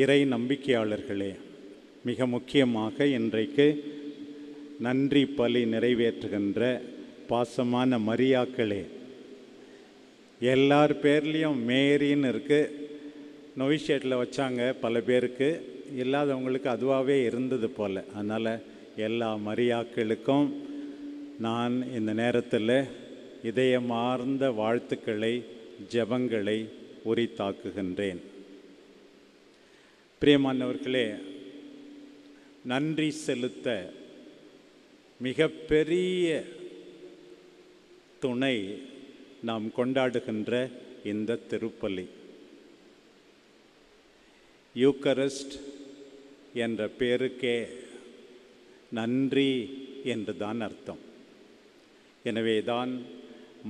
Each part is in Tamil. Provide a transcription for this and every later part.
இறை நம்பிக்கையாளர்களே, மிக முக்கியமாக இன்றைக்கு நன்றி பலி நிறைவேற்றுகின்ற பாசமான மரியாக்களே, எல்லார் பேர்லேயும் மேரின்னு இருக்குது. நொவிஷேட்டில் வச்சாங்க, பல பேருக்கு இல்லாதவங்களுக்கு அதுவாகவே இருந்தது போல். அதனால் எல்லா மரியாக்களுக்கும் நான் இந்த நேரத்தில் இதயமார்ந்த வாழ்த்துக்களை, ஜெபங்களை உரித்தாக்குகின்றேன். பிரியமானவர்களே, நன்றி செலுத்த மிகப்பெரிய துணை நாம் கொண்டாடுகின்ற இந்த திருப்பலி. யூக்கரிஸ்ட் என்ற பேருக்கே நன்றி என்று தான் அர்த்தம். எனவே தான்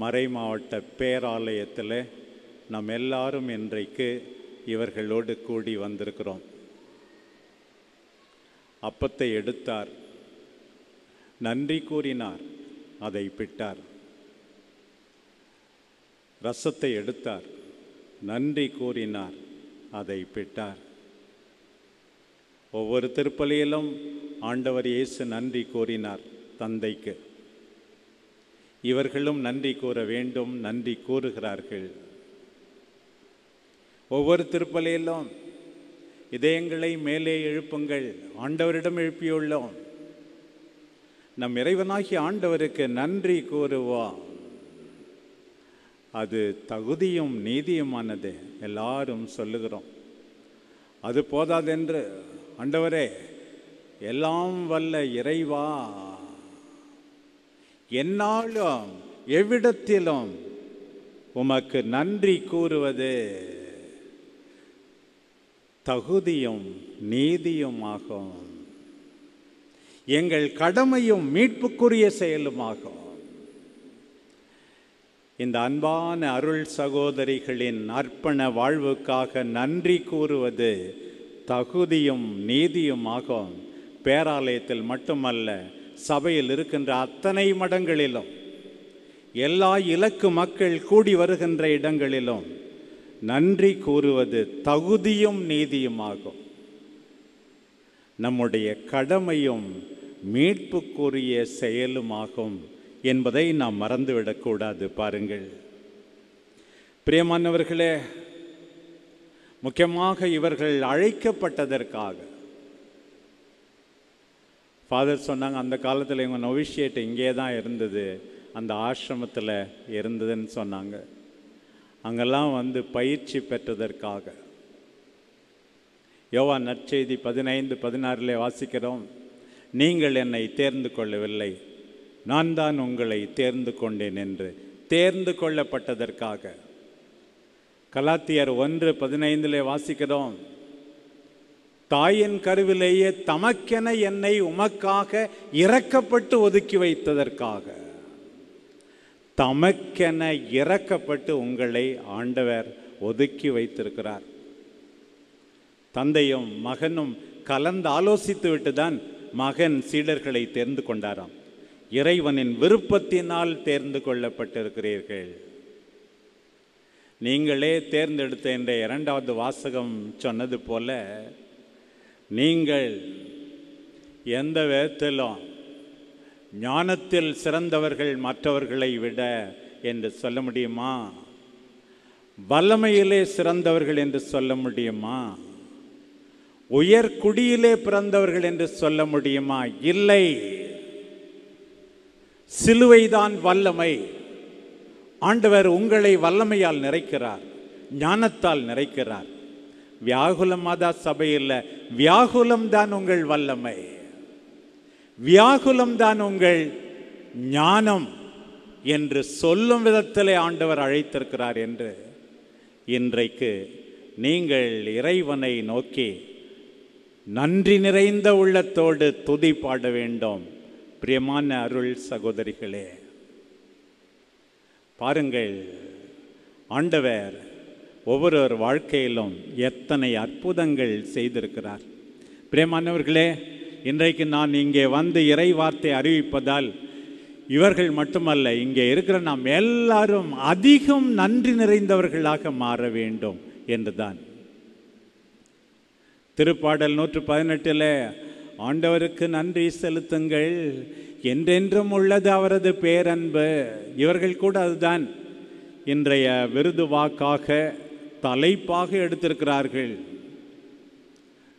மறை மாவட்ட பேராலயத்தில் நாம் எல்லாரும் இன்றைக்கு இவர்களோடு கூடி வந்திருக்கிறோம். அப்பத்தை எடுத்தார், நன்றி கூறினார், அதை பிட்டார். ரசத்தை எடுத்தார், நன்றி கூறினார், அதை பிட்டார். ஒவ்வொரு திருப்பலியிலும் ஆண்டவர் இயேசு நன்றி கூறினார் தந்தைக்கு. இவர்களும் நன்றி கூற வேண்டும், நன்றி கூறுகிறார்கள். ஒவ்வொரு திருப்பலியிலும் இதயங்களை மேலே எழுப்புங்கள், ஆண்டவரிடம் எழுப்பியுள்ளோம், நம் இறைவனாகிய ஆண்டவருக்கு நன்றி கூறுவோம், அது தகுதியும் நீதியுமானது எல்லாரும் சொல்லுகிறோம். அது போதாதென்று, ஆண்டவரே, எல்லாம் வல்ல இறைவா, எந்நாளும் எவ்விடத்திலும் உமக்கு நன்றி கூறுவது தகுதியும் நீதியுமாகும், எங்கள் கடமையும் மீட்புக்குரிய செயலுமாகும். இந்த அன்பான அருள் சகோதரிகளின் அர்ப்பண வாழ்வுக்காக நன்றி கூறுவது தகுதியும் நீதியுமாகும். பேராலயத்தில் மட்டுமல்ல, சபையில் இருக்கின்ற அத்தனை மடங்களிலும், எல்லா இலக்கு மக்கள் கூடி வருகின்ற இடங்களிலும் நன்றி கூறுவது தகுதியும் நீதியுமாகும், நம்முடைய கடமையும் மீட்புக்குரிய செயலுமாகும் என்பதை நாம் மறந்துவிடக்கூடாது. பாருங்கள் பிரியமானவர்களே, முக்கியமாக இவர்கள் அழைக்கப்பட்டதற்காக ஃபாதர் சொன்னாங்க, அந்த காலத்தில் இவங்க நொவிஷியேட் இங்கே தான் இருந்தது, அந்த ஆசிரமத்தில் இருந்ததுன்னு சொன்னாங்க. அங்கெல்லாம் வந்து பயிற்சி பெற்றதற்காக. யோவான் நற்செய்தி 15:16 வாசிக்கிறோம், நீங்கள் என்னை தேர்ந்து கொள்ளவில்லை, நான் தான் உங்களை தேர்ந்து கொண்டேன் என்று. தேர்ந்து கொள்ளப்பட்டதற்காக. கலாத்தியர் 1:15 வாசிக்கிறோம், தாயின் கருவிலேயே தமக்கென என்னை உமக்காக இறக்கப்பட்டு ஒதுக்கி வைத்ததற்காக. தமக்கென இறக்கப்பட்டு உங்களை ஆண்டவர் ஒதுக்கி வைத்திருக்கிறார். தந்தையும் மகனும் கலந்து ஆலோசித்து விட்டுதான் மகன் சீடர்களை தேர்ந்து கொண்டாராம். இறைவனின் விருப்பத்தினால் தேர்ந்து கொள்ளப்பட்டிருக்கிறீர்கள். நீங்களே தேர்ந்தெடுத்த என்ற 2வது வாசகம் சொன்னது போல, நீங்கள் எந்த விதத்திலும் ஞானத்தில் சிறந்தவர்கள் மற்றவர்களை விட என்று சொல்ல முடியுமா? வல்லமையிலே சிறந்தவர்கள் என்று சொல்ல முடியுமா? உயர் குடியிலே பிறந்தவர்கள் என்று சொல்ல முடியுமா? இல்லை. சிலுவைதான் வல்லமை. ஆண்டவர் உங்களை வல்லமையால் நிறைக்கிறார், ஞானத்தால் நிறைக்கிறார். வியாகுலம் மாதா சபையில் வியாகுலம்தான் உங்கள் வல்லமை, வியாகுலம்தான் உங்கள் ஞானம் என்று சொல்லும் விதத்திலே ஆண்டவர் அழைத்திருக்கிறார் என்று இன்றைக்கு நீங்கள் இறைவனை நோக்கி நன்றி நிறைந்த உள்ளத்தோடு துதி பாட வேண்டும். பிரியமான அருள் சகோதரிகளே, பாருங்கள், ஆண்டவர் ஒவ்வொரு வாழ்க்கையிலும் எத்தனை அற்புதங்கள் செய்திருக்கிறார். பிரியமானவர்களே, இன்றைக்கு நான் இங்கே வந்து இறை வார்த்தை அறிவிப்பதால் இவர்கள் மட்டுமல்ல, இங்கே இருக்கிற நாம் எல்லாரும் அதிகம் நன்றி நிறைந்தவர்களாக மாற வேண்டும் என்றுதான். திருப்பாடல் 118 ஆண்டவருக்கு நன்றி செலுத்துங்கள், என்றென்றும் உள்ளது அவரது பேரன்பு. இவர்கள் கூட அதுதான் இன்றைய விருது வாக்காக தலைப்பாக எடுத்திருக்கிறார்கள்.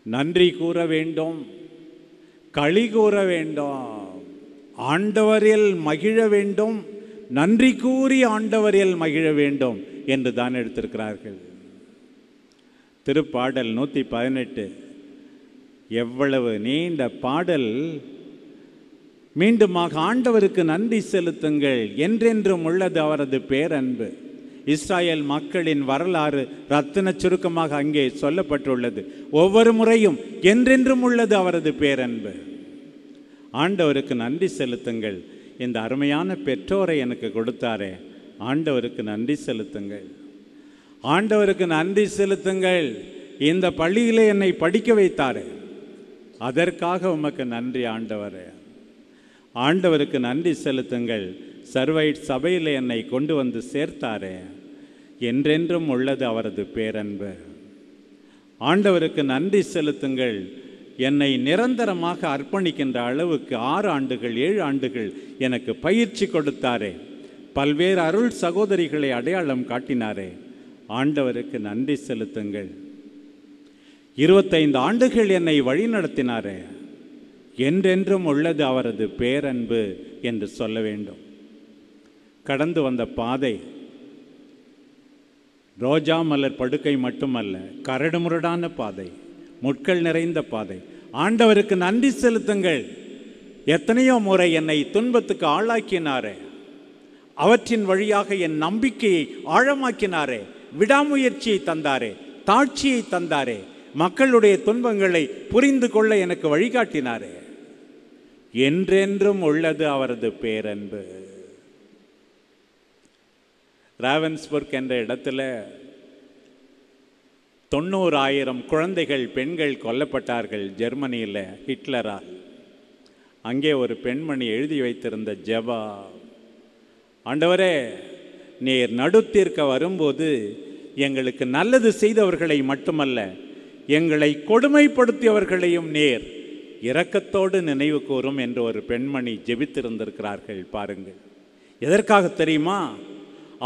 நன்றி கூற வேண்டும், களி கூற வேண்டும், ஆண்டவரில் மகிழ வேண்டும், நன்றி கூறி ஆண்டவரில் மகிழ வேண்டும் என்று தான் எடுத்திருக்கிறார்கள். திருப்பாடல் 118 எவ்வளவு நீண்ட பாடல். மீண்டுமாக ஆண்டவருக்கு நன்றி செலுத்துங்கள், என்றென்றும் உள்ளது அவரது பேரன்பு. இஸ்ராயேல் மக்களின் வரலாறு ரத்தின சுருக்கமாக அங்கே சொல்லப்பட்டுள்ளது. ஒவ்வொரு முறையும் என்றென்றும் உள்ளது அவரது பேரன்பு. ஆண்டவருக்கு நன்றி செலுத்துங்கள். இந்த அருமையான பெற்றோரை எனக்கு கொடுத்தாரே, ஆண்டவருக்கு நன்றி செலுத்துங்கள். ஆண்டவருக்கு நன்றி செலுத்துங்கள். இந்த பள்ளியிலே என்னை படிக்க வைத்தாரே, அதற்காக உமக்கு நன்றி ஆண்டவரே. ஆண்டவருக்கு நன்றி செலுத்துங்கள். சர்வைட் சபையில் என்னை கொண்டு வந்து சேர்த்தாரே, என்றென்றும் உள்ளது அவரது பேரன்பு. ஆண்டவருக்கு நன்றி செலுத்துங்கள். என்னை நிரந்தரமாக அர்ப்பணிக்கின்ற அளவுக்கு 6 ஆண்டுகள் 7 ஆண்டுகள் எனக்கு பயிற்சி கொடுத்தாரே, பல்வேறு அருள் சகோதரிகளை அடையாளம் காட்டினாரே, ஆண்டவருக்கு நன்றி செலுத்துங்கள். 25 ஆண்டுகள் என்னை வழிநடத்தினாரே, என்றென்றும் உள்ளது அவரது பேரன்பு என்று சொல்ல வேண்டும். கடந்து வந்த பாதை ரோஜா மலர் படுக்கை மட்டுமல்ல, கரடுமுரடான பாதை, முட்கள் நிறைந்த பாதை. ஆண்டவருக்கு நன்றி செலுத்துங்கள். எத்தனையோ முறை என்னை துன்பத்துக்கு ஆளாக்கினாரே, அவற்றின் வழியாக என் நம்பிக்கையை ஆழமாக்கினாரே, விடாமுயற்சியை தந்தாரே, தாட்சியை தந்தாரே, மக்களுடைய துன்பங்களை புரிந்து கொள்ள எனக்கு வழிகாட்டினாரே, என்றென்றும் உள்ளது அவரது பேரன்பு. ராவன்ஸ்பர்க் என்ற இடத்துல 90,000 குழந்தைகள் பெண்கள் கொல்லப்பட்டார்கள் ஜெர்மனியில் ஹிட்லரால். அங்கே ஒரு பெண்மணி எழுதி வைத்திருந்த ஜெபா, ஆண்டவரே, நீர் நடுத்தீர்க்க வரும்போது எங்களுக்கு நல்லது செய்தவர்களை மட்டுமல்ல, எங்களை கொடுமைப்படுத்தியவர்களையும் நீர் இரக்கத்தோடு நினைவு கூறும் என்று ஒரு பெண்மணி ஜெபித்திருந்திருக்கிறார்கள். பாருங்கள், எதற்காக தெரியுமா?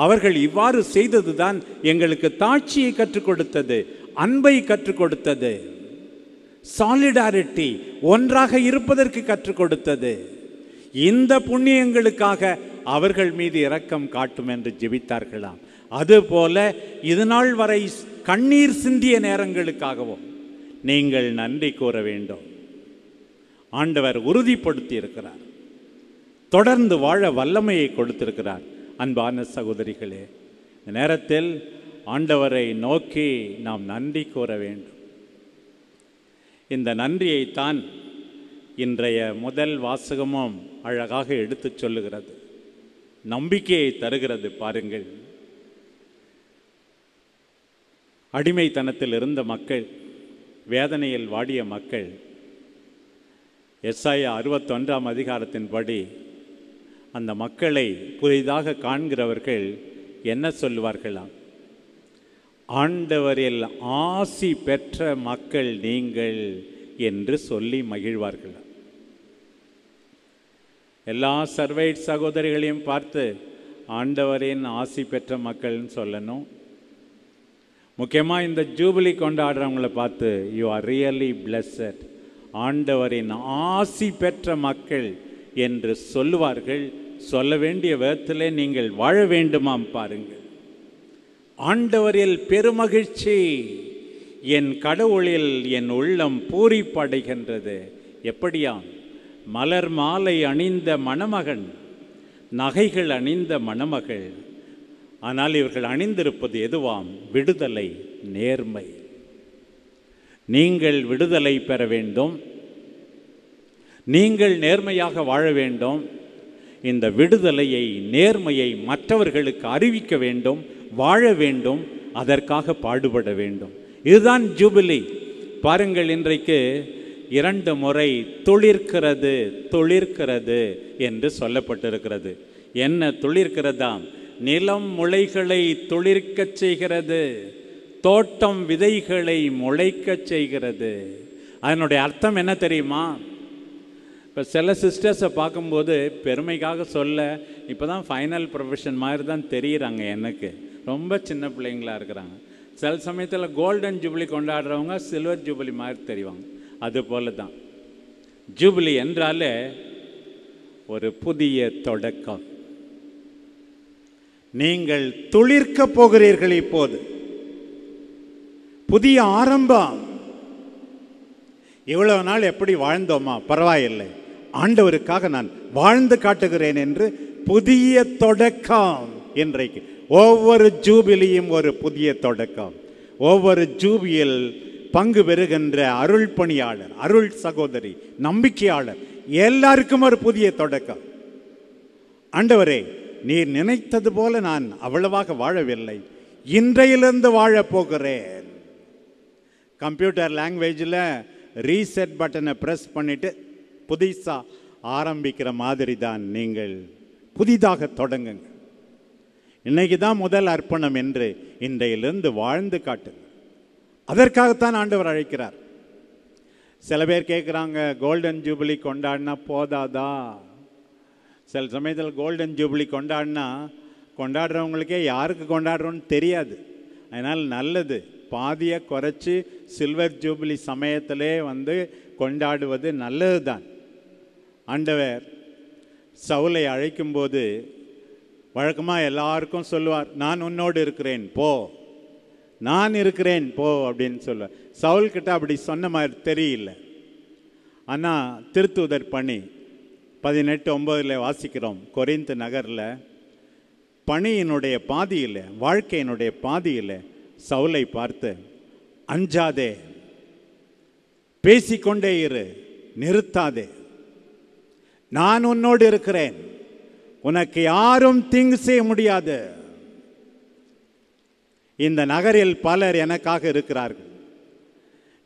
அவர்கள் இவ்வாறு செய்ததுதான் எங்களுக்கு தாட்சியை கற்றுக் கொடுத்தது, அன்பை கற்றுக் கொடுத்தது, சாலிடாரிட்டி, ஒன்றாக இருப்பதற்கு கற்றுக் கொடுத்தது. இந்த புண்ணியங்களுக்காக அவர்கள் மீது இரக்கம் காட்டும் என்று ஜெபித்தார்களாம். அதுபோல இதுநாள் வரை கண்ணீர் சிந்திய நேரங்களுக்காகவும் நீங்கள் நன்றி கூற வேண்டும். ஆண்டவர் உறுதிப்படுத்தி இருக்கிறார், தொடர்ந்து வாழ வல்லமையை கொடுத்திருக்கிறார். அன்பான சகோதரிகளே, இந்த நேரத்தில் ஆண்டவரை நோக்கி நாம் நன்றி கூற வேண்டும். இந்த நன்றியைத்தான் இன்றைய முதல் வாசகமும் அழகாக எடுத்துச் சொல்லுகிறது, நம்பிக்கையை தருகிறது. பாருங்கள், அடிமைத்தனத்தில் இருந்த மக்கள், வேதனையில் வாடிய மக்கள், எசாயா 61ஆம் அதிகாரத்தின்படி அந்த மக்களை புதிதாக காண்கிறவர்கள் என்ன சொல்லுவார்களாம்? ஆண்டவரில் ஆசி பெற்ற மக்கள் நீங்கள் என்று சொல்லி மகிழ்வார்களாம். எல்லா சர்வைட் சகோதரிகளையும் பார்த்து ஆண்டவரின் ஆசி பெற்ற மக்கள்னு சொல்லணும். முக்கியமாக இந்த ஜூபிலி கொண்டாடுறவங்கள பார்த்து யூ ஆர் ரியலி பிளெஸட், ஆண்டவரின் ஆசி பெற்ற மக்கள் என்று சொல்லுவார்கள். சொல்ல வேண்டிய விதத்திலே நீங்கள் வாழ வேண்டுமாம். பாருங்கள், ஆண்டவரில் பெருமகிழ்ச்சி, என் கடவுளில் என் உள்ளம் பூரிப்படைகின்றது. எப்படியாம்? மலர் மாலை அணிந்த மணமகன், நகைகள் அணிந்த மணமகள். ஆனால் இவர்கள் அணிந்திருப்பது எதுவாம்? விடுதலை, நேர்மை. நீங்கள் விடுதலை பெற வேண்டும், நீங்கள் நேர்மையாக வாழ வேண்டும். இந்த விடுதலையை, நேர்மையை மற்றவர்களுக்கு அறிவிக்க வேண்டும், வாழ வேண்டும், அதற்காக பாடுபட வேண்டும். இதுதான் ஜூபிலி. பாருங்கள், இன்றைக்கு 2 முறை துளிர்க்கிறது துளிர்க்கிறது என்று சொல்லப்பட்டிருக்கிறது. என்ன துளிர்க்கிறதாம்? நிலம் முளைகளை துளிர்க்கச் செய்கிறது, தோட்டம் விதைகளை முளைக்க செய்கிறது. அதனுடைய அர்த்தம் என்ன தெரியுமா? இப்போ சில சிஸ்டர்ஸை பார்க்கும்போது பெருமைக்காக சொல்ல இப்போ தான் ஃபைனல் ப்ரொஃபஷன் மாதிரி தான் தெரியுறாங்க. எனக்கு ரொம்ப சின்ன பிள்ளைங்களாக இருக்கிறாங்க. சில சமயத்தில் கோல்டன் ஜூபிலி கொண்டாடுறவங்க சில்வர் ஜூபிலி மாதிரி தெரிவாங்க. அதுபோல தான் ஜூபிலி என்றாலே ஒரு புதிய தொடக்கம். நீங்கள் துளிர்க்க போகிறீர்கள். இப்போது புதிய ஆரம்பம். இவ்வளவு நாள் எப்படி வாழ்ந்தோமா, பரவாயில்லை, ஆண்டவருக்காக நான் வாழ்ந்து காட்டுகிறேன் என்று புதிய தொடக்கம். இன்றைக்கு ஒவ்வொரு ஜூபிலியும் ஒரு புதிய தொடக்கம். ஒவ்வொரு ஜூபியில் பங்கு பெறுகின்ற அருள் பணியாளர், அருள் சகோதரி, நம்பிக்கையாளர் எல்லாருக்கும் ஒரு புதிய தொடக்கம். ஆண்டவரே, நீர் நினைத்தது போல நான் அவ்வளவாக வாழவில்லை, இன்றையிலிருந்து வாழப்போகிறேன். கம்ப்யூட்டர் லாங்குவேஜில் ரீசெட் பட்டனை ப்ரெஸ் பண்ணிட்டு புதுசாக ஆரம்பிக்கிற மாதிரி தான் நீங்கள் புதிதாக தொடங்குங்க. இன்னைக்கு தான் முதல் அர்ப்பணம் என்று இன்றையிலிருந்து வாழ்ந்து காட்டுங்க. அதற்காகத்தான் ஆண்டவர் அழைக்கிறார். சில பேர் கேட்குறாங்க, கோல்டன் ஜூபிலி கொண்டாடினா போதாதா? சில சமயத்தில் கோல்டன் ஜூபிலி கொண்டாடுறவங்களுக்கே யாருக்கு கொண்டாடுறோன்னு தெரியாது. அதனால் நல்லது, பாதியை குறைச்சி சில்வர் ஜூபிலி சமயத்திலே கொண்டாடுவது நல்லது தான். ஆண்டவர் சவுலை அழைக்கும்போது வழக்கமாக எல்லாருக்கும் சொல்லுவார், நான் உன்னோடு இருக்கிறேன் போ, நான் இருக்கிறேன் போ அப்படின்னு சொல்லுவார். சவுல்கிட்ட அப்படி சொன்ன மாதிரி தெரியல. ஆனால் திருத்தூதர் பணி 18:9 வாசிக்கிறோம். கொரிந்து நகரில் பணியினுடைய பாதியில், வாழ்க்கையினுடைய பாதியில் சவுலை பார்த்து, அஞ்சாதே, பேசிக்கொண்டே இரு, நிறுத்தாதே, நான் உன்னோடு இருக்கிறேன், உனக்கு யாரும் தீங்கு செய்ய முடியாது. இந்த நகரில் பலர் எனக்காக இருக்கிறார்கள்.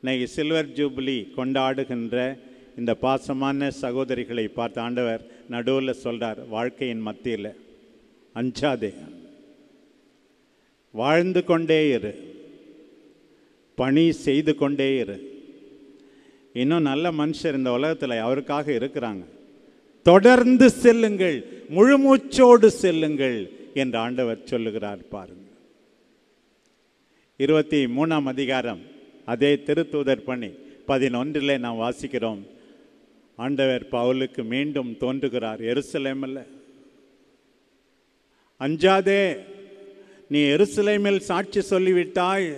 இன்னைக்கு சில்வர் ஜூபிலி கொண்டாடுகின்ற இந்த பாசமான சகோதரிகளை பார்த்து ஆண்டவர் நடுவில் சொல்றார், வாழ்க்கையின் மத்தியில் அஞ்சாதே, வாழ்ந்து கொண்டே இரு, பணி செய்து கொண்டே இரு. இன்னும் நல்ல மனுஷர் இந்த உலகத்தில் அவருக்காக இருக்கிறாங்க. தொடர்ந்து செல்லுங்கள், முழுமூச்சோடு செல்லுங்கள் என்று ஆண்டவர் சொல்லுகிறார். பாருங்கள், 23ஆம் அதிகாரம் அதே திருத்தூதர் பணி 11 நாம் வாசிக்கிறோம். ஆண்டவர் பவுலுக்கு மீண்டும் தோன்றுகிறார் எருசலேமில். அஞ்சாதே, நீ எருசலேமில் சாட்சி சொல்லிவிட்டாய்,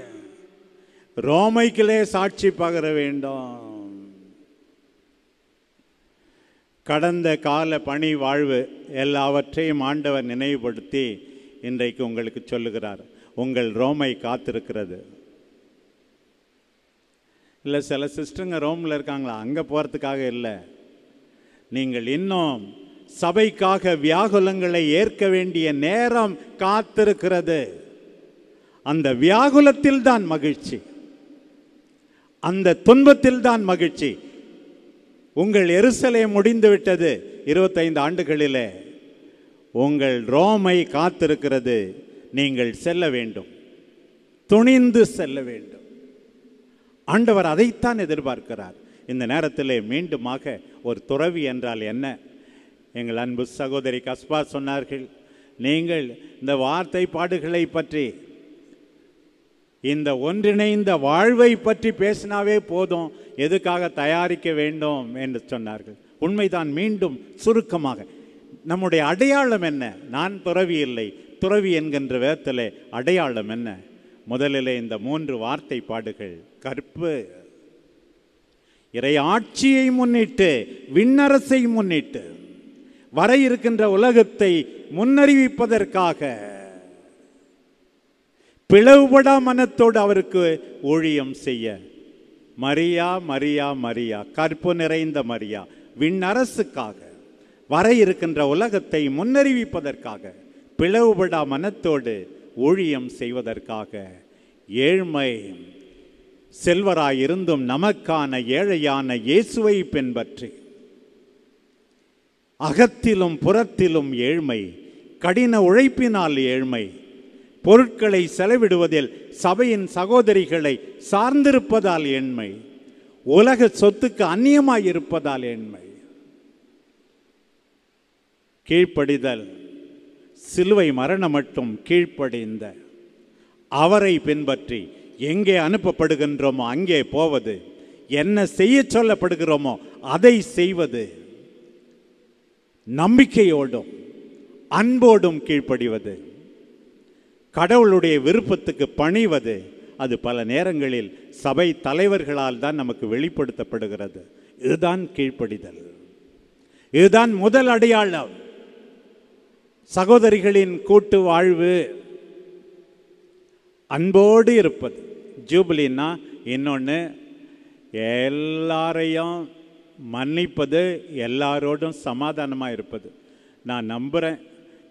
ரோமைக்கிலே சாட்சி பகர வேண்டும். கடந்த கால பணி வாழ்வு எல்லாவற்றையும் ஆண்டவர் நினைவுபடுத்தி இன்றைக்கு உங்களுக்கு சொல்லுகிறார், உங்கள் ரோமை காத்திருக்கிறது. இல்லை, சில சிஸ்டருங்க ரோமில் இருக்காங்களா, அங்கே போகிறதுக்காக இல்லை, நீங்கள் இன்னும் சபைக்காக வியாகுலங்களை ஏற்க வேண்டிய நேரம் காத்திருக்கிறது. அந்த வியாகுலத்தில் தான் மகிழ்ச்சி, அந்த துன்பத்தில் தான் மகிழ்ச்சி. உங்கள் எருசலேம் முடிந்து விட்டது 25 ஆண்டுகளிலே, உங்கள் ரோமை காத்திருக்கிறது. நீங்கள் செல்ல வேண்டும், துணிந்து செல்ல வேண்டும். ஆண்டவர் அதைத்தான் எதிர்பார்க்கிறார். இந்த நேரத்தில் மீண்டுமாக ஒரு துறவி என்றால் என்ன? எங்கள் அன்பு சகோதரி கஸ்பா சொன்னார்கள், நீங்கள் இந்த வார்த்தை பாடுகளை பற்றி, இந்த ஒன்றிணைந்த வாழ்வை பற்றி பேசினாவே போதும், எதுக்காக தயாரிக்க வேண்டும் என்று சொன்னார்கள். உண்மைதான். மீண்டும் சுருக்கமாக, நம்முடைய அடையாளம் என்ன? நான் துறவி இல்லை, துறவி என்கின்ற வேதத்தில் அடையாளம் என்ன? முதலிலே இந்த 3 வார்த்தை பாடுகள். கற்பு, இறை ஆட்சியை முன்னிட்டு, விண்ணரசை முன்னிட்டு, வர இருக்கின்ற உலகத்தை முன்னறிவிப்பதற்காக பிளவுபடா மனத்தோடு அவருக்கு ஊழியம் செய்ய. மரியா மரியா மரியா, கற்பு நிறைந்த மரியா, விண்ணரசுக்காக, வர இருக்கின்ற உலகத்தை முன்னறிவிப்பதற்காக, பிளவுபடா மனத்தோடு ஊழியம் செய்வதற்காக, ஏழ்மை செல்வராயிருந்தும் நமக்கான ஏழையான இயேசுவை பின்பற்றி, அகத்திலும் புறத்திலும் ஏழ்மை, கடின உழைப்பினால் ஏழ்மை, பொருட்களை செலவிடுவதில் சபையின் சகோதரிகளை சார்ந்திருப்பதால் ஏழ்மை, உலக சொத்துக்கு அந்நியமாய் இருப்பதால் ஏழ்மை. கீழ்ப்படிதல், சிலுவை மரணம் மட்டும் கீழ்ப்படிந்த அவரை பின்பற்றி எங்கே அனுப்பப்படுகின்றோமோ அங்கே போவது, என்ன செய்ய சொல்லப்படுகிறோமோ அதை செய்வது, நம்பிக்கையோடும் அன்போடும் கீழ்ப்படிவது, கடவுளுடைய விருப்பத்துக்கு பணிவது, அது பல நேரங்களில் சபை தலைவர்களால் தான் நமக்கு வெளிப்படுத்தப்படுகிறது. இதுதான் கீழ்ப்படிதல். இதுதான் முதல் அடையாளம். சகோதரிகளின் கூட்டு வாழ்வு, அன்போடு இருப்பது. ஜூபிலின்னா இன்னொன்று, எல்லாரையும் மன்னிப்பது, எல்லாரோடும் சமாதானமாக இருப்பது. நான் நம்புகிறேன்,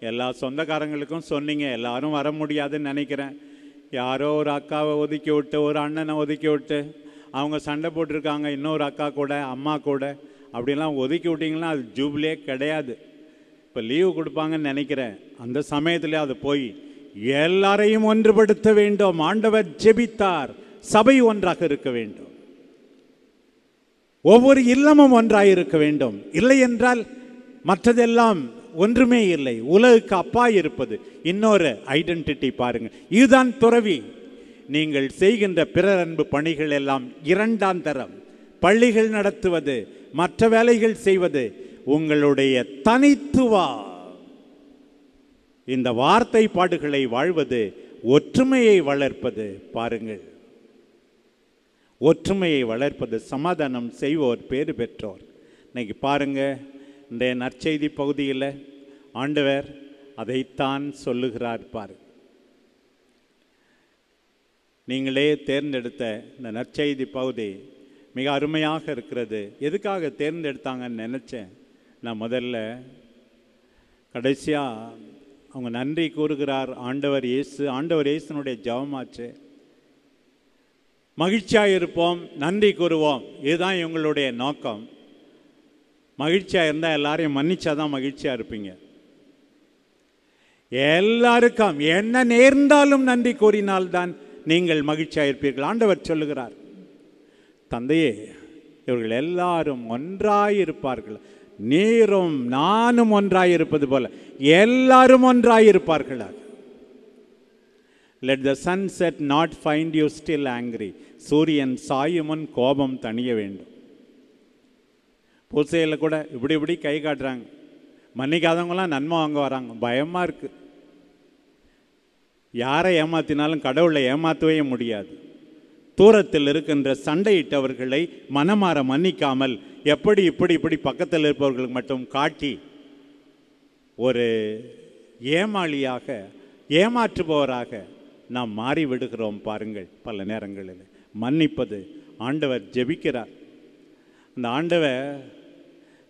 எல்லா சொந்தக்காரங்களுக்கும் சொன்னீங்க, எல்லாரும் வர முடியாதுன்னு நினைக்கிறேன். யாரோ ஒரு அக்காவை ஒதுக்கி விட்டு, ஒரு அண்ணனை ஒதுக்கி விட்டு, அவங்க சண்டை போட்டிருக்காங்க இன்னொரு அக்கா கூட, அம்மா கூட, அப்படிலாம் ஒதுக்கி விட்டிங்கன்னா அது ஜூபிலியே கிடையாது. இப்போ லீவு கொடுப்பாங்கன்னு நினைக்கிறேன். அந்த சமயத்தில் அது போய் எல்லாரையும் ஒன்றுபடுத்த வேண்டும். ஆண்டவர் ஜெபித்தார், சபை ஒன்றாக இருக்க வேண்டும், ஒவ்வொரு இல்லமும் ஒன்றாக இருக்க வேண்டும். இல்லை என்றால் மற்றதெல்லாம் ஒன்றுமே இல்லை. உலகுக்கு அப்பாய் இருப்பது இன்னொரு ஐடென்டிட்டி. பாருங்கள், இதுதான் துறவி. நீங்கள் செய்கின்ற பிறர் அன்பு பணிகள் எல்லாம் இரண்டாம் தரம். பள்ளிகள் நடத்துவது, மற்ற வேலைகள் செய்வது உங்களுடைய தனித்துவ இந்த வார்த்தை பாடுகளை வாழ்வது, ஒற்றுமையை வளர்ப்பது. பாருங்கள், ஒற்றுமையை வளர்ப்பது, சமாதானம் செய்வோர் பேறு பெற்றோர். இன்னைக்கு பாருங்க, இந்த நற்செய்தி பகுதியில் ஆண்டவர் அதைத்தான் சொல்லுகிறார். பாருங்க, நீங்களே தேர்ந்தெடுத்த இந்த நற்செய்தி பகுதி மிக அருமையாக இருக்கிறது. எதுக்காக தேர்ந்தெடுத்தாங்கன்னு நினச்சேன் நான். முதல்ல கடைசியாக அவங்க நன்றி கூறுகிறார் ஆண்டவர் இயேசு. ஆண்டவர் இயேசுனுடைய ஜெபமாச்சு, மகிழ்ச்சியாக இருப்போம், நன்றி கூறுவோம். இதுதான் இவங்களுடைய நோக்கம். மகிழ்ச்சியாக இருந்தால் எல்லாரையும் மன்னிச்சாதான் மகிழ்ச்சியாக இருப்பீங்க. எல்லாருக்கும் என்ன நேர்ந்தாலும் நன்றி கூறினால்தான் நீங்கள் மகிழ்ச்சியாக இருப்பீர்கள். ஆண்டவர் சொல்லுகிறார், தந்தையே, இவர்கள் எல்லாரும் ஒன்றாயிருப்பார்கள், நீரும் நானும் ஒன்றாயிருப்பது போல எல்லாரும் ஒன்றாயிருப்பார்களாக. Let the sunset not find you still angry. சூரியன் சாயும் முன் கோபம் தணிய வேண்டும். பூசையில் கூட இப்படி இப்படி கை காட்டுறாங்க, மன்னிக்காதவங்களாம் நன்மை வாங்க வராங்க. பயமாக இருக்குது. யாரை ஏமாத்தினாலும் கடவுளை ஏமாற்றவே முடியாது. தூரத்தில் இருக்கின்ற சண்டையிட்டவர்களை மனமாற மன்னிக்காமல் எப்படி இப்படி இப்படி பக்கத்தில் இருப்பவர்களுக்கு மட்டும் காட்டி ஒரு ஏமாளியாக, ஏமாற்றுபவராக நாம் மாறிவிடுகிறோம். பாருங்கள், பல நேரங்களில் மன்னிப்பது. ஆண்டவர் ஜெபிக்கிறார். அந்த ஆண்டவர்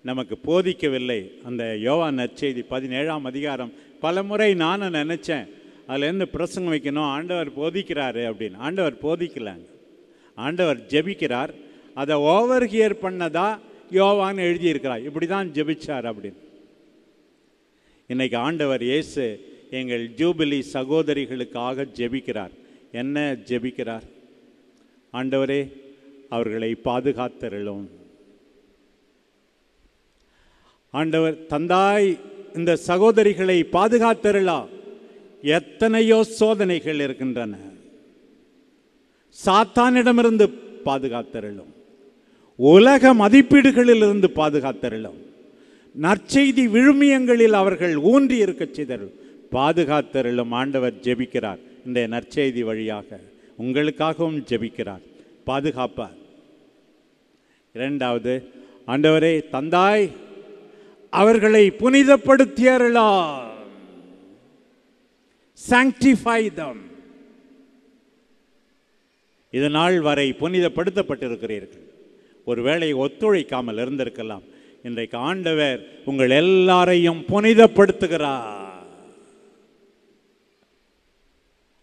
நமக்கு போதிக்கவில்லை. அந்த யோவான் நற்செய்தி 17ஆம் அதிகாரம் பல முறை நானும் நினச்சேன், அதுலேருந்து பிரசங்கம் வைக்கணும், ஆண்டவர் போதிக்கிறாரு அப்படின்னு. ஆண்டவர் போதிக்கலாங்க, ஆண்டவர் ஜெபிக்கிறார். அதை ஓவர் ஹியர் பண்ணதா யோவான் எழுதியிருக்கிறார், இப்படி தான் ஜெபிச்சார் அப்படின்னு. இன்னைக்கு ஆண்டவர் இயேசு எங்கள் ஜூபிலி சகோதரிகளுக்காக ஜெபிக்கிறார். என்ன ஜெபிக்கிறார்? ஆண்டவரே, அவர்களை பாதுகாத்தருளும். ஆண்டவர் தந்தாய், இந்த சகோதரிகளை பாதுகாத்தருளா. எத்தனையோ சோதனைகள் இருக்கின்றன. சாத்தானிடமிருந்து பாதுகாத்தருளும், உலக மதிப்பீடுகளிலிருந்து பாதுகாத்தருளும், நற்செய்தி விழுமியங்களில் அவர்கள் ஊன்றி இருக்க செய்தருளும், பாதுகாத்தருளும். ஆண்டவர் ஜெபிக்கிறார். இந்த நற்செய்தி வழியாக உங்களுக்காகவும் ஜெபிக்கிறார், பாதுகாப்பார். இரண்டாவது, ஆண்டவரே தந்தாய், அவர்களை புனிதப்படுத்தியருளா. sanctify them. இது நாள் வரை புனிதப்படுத்தப்பட்டிருக்கிறீர்கள். ஒருவேளை ஒத்துழைக்காமல் இருந்திருக்கலாம். இன்றைக்கு ஆண்டவர் உங்கள் எல்லாரையும் புனிதப்படுத்துகிறார்.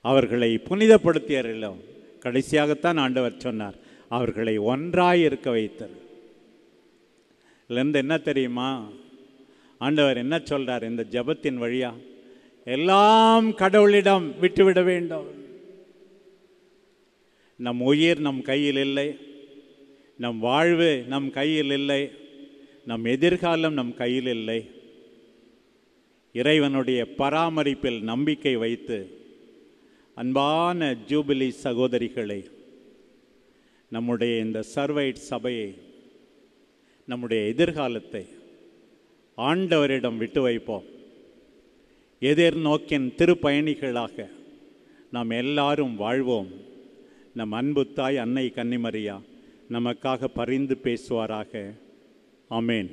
அவர்களை புனிதப்படுத்தியருளும். கடைசியாகத்தான் ஆண்டவர் சொன்னார், அவர்களை ஒன்றாய் இருக்க வைத்தர். இதுலேருந்து என்ன தெரியுமா? ஆண்டவர் என்ன சொல்றார் இந்த ஜெபத்தின் வழியா? எல்லாம் கடவுளிடம் விட்டுவிட வேண்டும். நம் உயிர் நம் கையில் இல்லை, நம் வாழ்வு நம் கையில் இல்லை, நம் எதிர்காலம் நம் கையில் இல்லை. இறைவனுடைய பராமரிப்பில் நம்பிக்கை வைத்து அன்பான ஜூபிலி சகோதரிகளை, நம்முடைய இந்த சர்வைட் சபையை, நம்முடைய எதிர்காலத்தை ஆண்டவரிடம் விட்டு வைப்போம். எதிர்நோக்கின் திருப்பயணிகளாக நாம் எல்லாரும் வாழ்வோம். நம் அன்பு தாய் அன்னை கன்னிமரியா நமக்காக பரிந்து பேசுவாராக. ஆமென்.